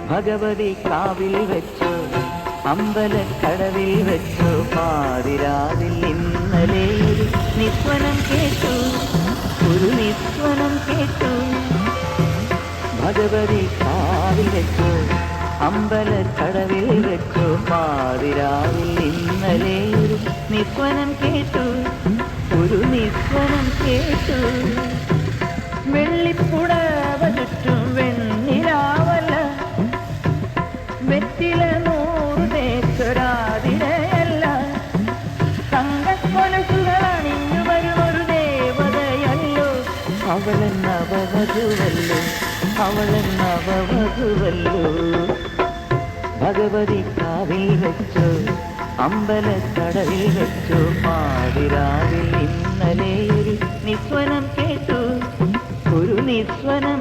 ഭഗവതി കാവിൽ വെച്ചു അമ്പലക്കടവിൽ വെച്ചു പാതിരാവിൽ ഇന്നലെ ഒരു നിസ്വനം കേട്ടു, ഒരു നിസ്വനം കേട്ടു. ഭഗവതി കാവിൽ വെച്ചു അമ്പലക്കടവിൽ വെച്ചു പാതിരാവിൽ ഇന്നലെ ഒരു നിസ്വനം കേട്ടു, ഒരു നിസ്വനം കേട്ടു. വെള്ളിപ്പുടവ ചുറ്റും വെണ്ണിലാവല്ല, വെറ്റില 100 തേച്ചൊരാതിരയല്ല, തങ്കക്കൊലുസുകൾ അണിഞ്ഞു വരുമൊരു ദേവതയല്ലോ. അവളെന്നവവധുവല്ലോ, അവളെന്നവവധുവല്ലോ. ഭഗവതി കാവിൽ വെച്ചു അമ്പലക്കടവിൽ വെച്ചു പാതിരാവിൽ ഇന്നലെ ഒരു നിസ്വനം കേട്ടു, ഒരു നിസ്വനം